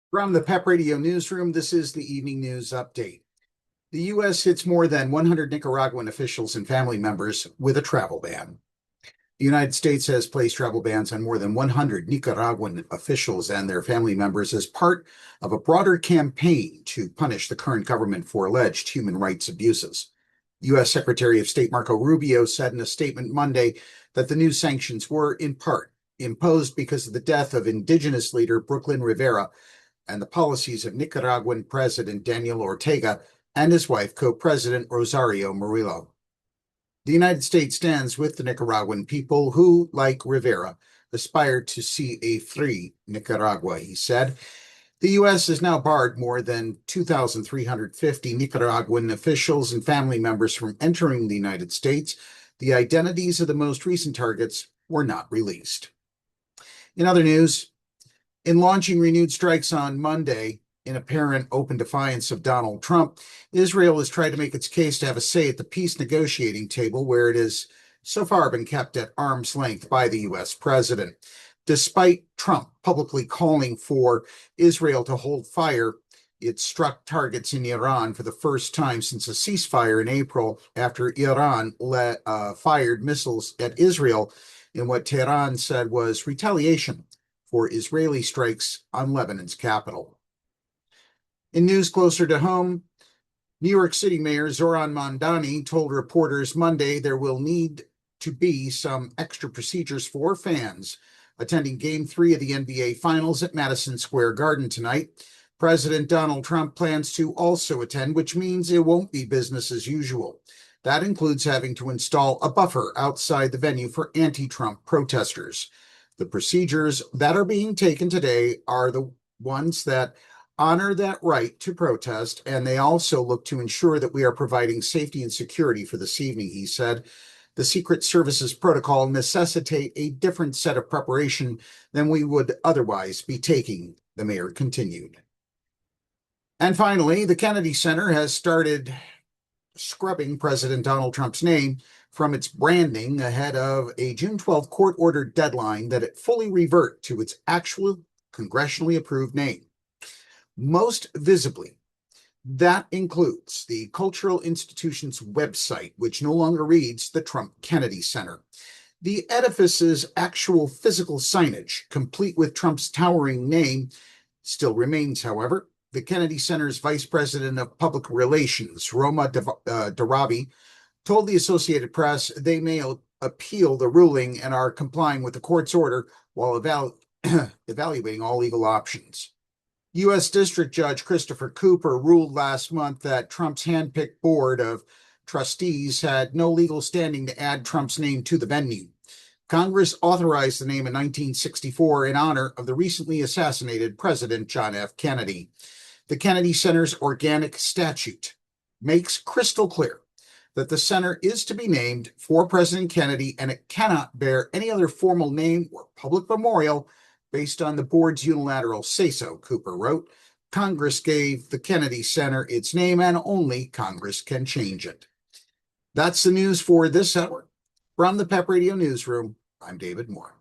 From the PEP Radio Newsroom, this is the evening news update. The U.S. hits more than 100 Nicaraguan officials and family members with a travel ban. The United States has placed travel bans on more than 100 Nicaraguan officials and their family members as part of a broader campaign to punish the current government for alleged human rights abuses. U.S. Secretary of State Marco Rubio said in a statement Monday that the new sanctions were, in part, imposed because of the death of indigenous leader Brooklyn Rivera and the policies of Nicaraguan President Daniel Ortega and his wife, co-president Rosario Murillo. The United States stands with the Nicaraguan people who, like Rivera, aspire to see a free Nicaragua, he said. The U.S. has now barred more than 2,350 Nicaraguan officials and family members from entering the United States. The identities of the most recent targets were not released. In other news, in launching renewed strikes on Monday, in apparent open defiance of Donald Trump, Israel has tried to make its case to have a say at the peace negotiating table, where it has so far been kept at arm's length by the U.S. president. Despite Trump publicly calling for Israel to hold fire, it struck targets in Iran for the first time since a ceasefire in April after Iran fired missiles at Israel in what Tehran said was retaliation for Israeli strikes on Lebanon's capital. In news closer to home, New York City Mayor Zoran Mamdani told reporters Monday there will need to be some extra procedures for fans attending Game 3 of the NBA Finals at Madison Square Garden tonight. President Donald Trump plans to also attend, which means it won't be business as usual. That includes having to install a buffer outside the venue for anti-Trump protesters. The procedures that are being taken today are the ones that honor that right to protest, and they also look to ensure that we are providing safety and security for this evening, he said. The Secret Service's protocol necessitate a different set of preparation than we would otherwise be taking, the mayor continued. And finally, the Kennedy Center has started scrubbing President Donald Trump's name from its branding ahead of a June 12th court-ordered deadline that it fully revert to its actual congressionally approved name. Most visibly, that includes the Cultural Institution's website, which no longer reads the Trump Kennedy Center. The edifice's actual physical signage, complete with Trump's towering name, still remains, however. The Kennedy Center's Vice President of Public Relations, Roma Darabi, told the Associated Press they may appeal the ruling and are complying with the court's order while evaluating all legal options. U.S. District Judge Christopher Cooper ruled last month that Trump's handpicked board of trustees had no legal standing to add Trump's name to the venue. Congress authorized the name in 1964 in honor of the recently assassinated President John F. Kennedy. The Kennedy Center's organic statute makes crystal clear that the center is to be named for President Kennedy, and it cannot bear any other formal name or public memorial based on the board's unilateral say-so, Cooper wrote. Congress gave the Kennedy Center its name, and only Congress can change it. That's the news for this hour. From the PEP Radio Newsroom, I'm David Moore.